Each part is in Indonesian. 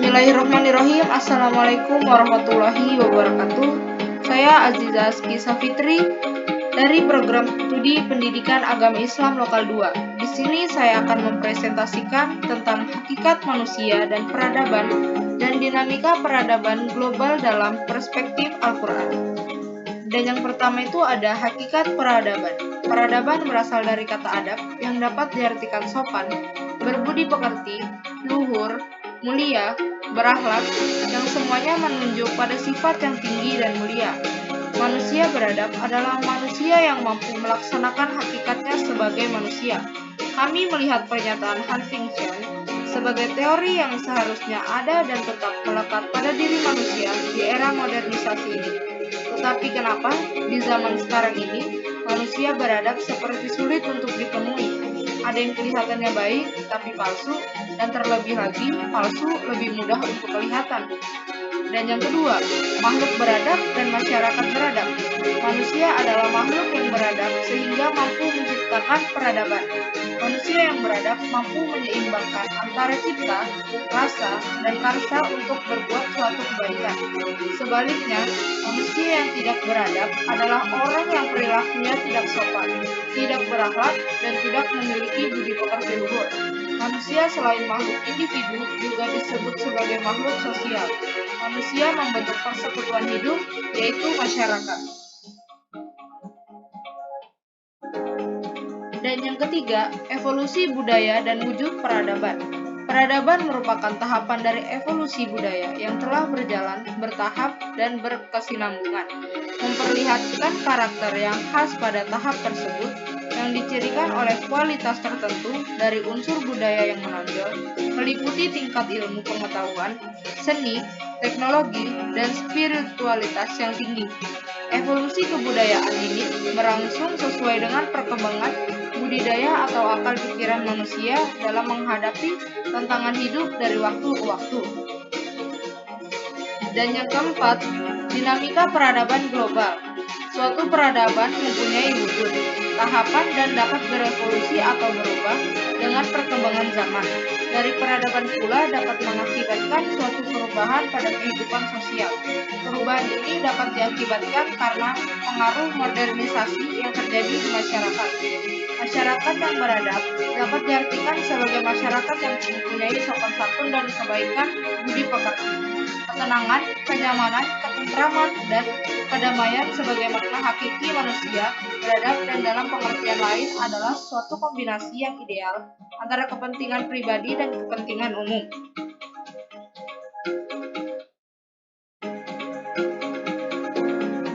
Bismillahirrahmanirrahim. Assalamualaikum warahmatullahi wabarakatuh. Saya Aziza Aski Safitri dari program studi Pendidikan Agama Islam Lokal 2. Di sini saya akan mempresentasikan tentang hakikat manusia dan peradaban dan dinamika peradaban global dalam perspektif Al-Quran. Dan yang pertama itu ada hakikat peradaban. Peradaban berasal dari kata adab yang dapat diartikan sopan, berbudi pekerti, luhur, mulia, berakhlak, yang semuanya menunjuk pada sifat yang tinggi dan mulia. Manusia beradab adalah manusia yang mampu melaksanakan hakikatnya sebagai manusia. Kami melihat pernyataan Huntington sebagai teori yang seharusnya ada dan tetap melekat pada diri manusia di era modernisasi ini. Tetapi kenapa di zaman sekarang ini manusia beradab seperti sulit untuk ditemui? Ada yang kelihatannya baik tapi palsu, dan terlebih lagi palsu lebih mudah untuk kelihatan. Dan yang kedua, makhluk beradab dan masyarakat beradab. Manusia adalah makhluk yang beradab sehingga mampu menciptakan peradaban. Manusia yang beradab mampu menyeimbangkan antara cipta, rasa, dan karsa untuk berbuat suatu kebaikan. Sebaliknya, manusia yang tidak beradab adalah orang yang perilakunya tidak sopan, tidak berakhlak, dan tidak memiliki budi pekerti luhur. Manusia selain makhluk individu juga disebut sebagai makhluk sosial. Manusia membentuk persekutuan hidup, yaitu masyarakat. Dan yang ketiga, evolusi budaya dan wujud peradaban. Peradaban merupakan tahapan dari evolusi budaya yang telah berjalan bertahap dan berkesinambungan, memperlihatkan karakter yang khas pada tahap tersebut yang dicirikan oleh kualitas tertentu dari unsur budaya yang menonjol, meliputi tingkat ilmu pengetahuan, seni, teknologi, dan spiritualitas yang tinggi. Evolusi kebudayaan ini berlangsung sesuai dengan perkembangan budidaya atau akal pikiran manusia dalam menghadapi tantangan hidup dari waktu ke waktu. Dan yang keempat, dinamika peradaban global. Suatu peradaban mempunyai wujud, tahapan, dan dapat berevolusi atau berubah dengan perkembangan zaman. Dari peradaban pula dapat mengakibatkan suatu perubahan pada kehidupan sosial. Perubahan ini dapat diakibatkan karena pengaruh modernisasi yang terjadi di masyarakat. Masyarakat yang beradab dapat diartikan sebagai masyarakat yang mempunyai sopan santun dan kebaikan budi pekerti, ketenangan, kenyamanan, ketentraman, dan kedamaian sebagai makna hakiki manusia beradab, dan dalam pengertian lain adalah suatu kombinasi yang ideal antara kepentingan pribadi dan kepentingan umum.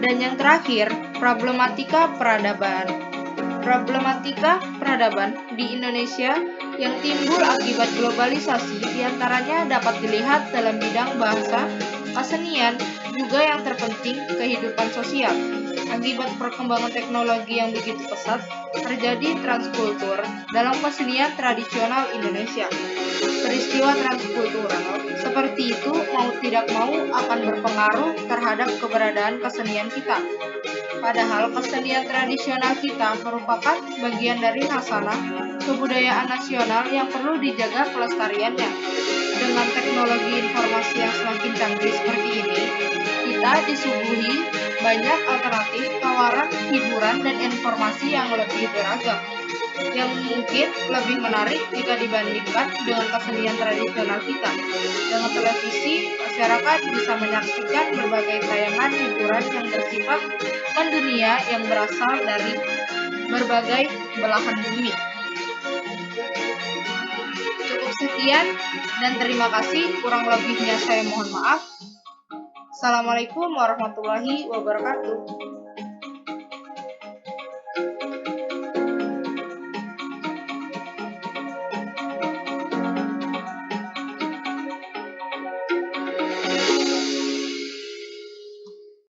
Dan yang terakhir, problematika peradaban. Problematika peradaban di Indonesia yang timbul akibat globalisasi diantaranya dapat dilihat dalam bidang bahasa, kesenian, juga yang terpenting kehidupan sosial. Akibat perkembangan teknologi yang begitu pesat, terjadi transkultur dalam kesenian tradisional Indonesia. Peristiwa transkultural seperti itu mau tidak mau akan berpengaruh terhadap keberadaan kesenian kita. Padahal kesenian tradisional kita merupakan bagian dari hasanah kebudayaan nasional yang perlu dijaga pelestariannya. Dengan teknologi informasi yang semakin canggih seperti ini, kita disuguhi banyak alternatif tawaran hiburan dan informasi yang lebih beragam, yang mungkin lebih menarik jika dibandingkan dengan kesenian tradisional kita. Dengan televisi, masyarakat bisa menyaksikan berbagai tayangan hiburan yang bersifat mendunia yang berasal dari berbagai belahan bumi. Cukup sekian dan terima kasih, kurang lebihnya saya mohon maaf. Assalamualaikum warahmatullahi wabarakatuh.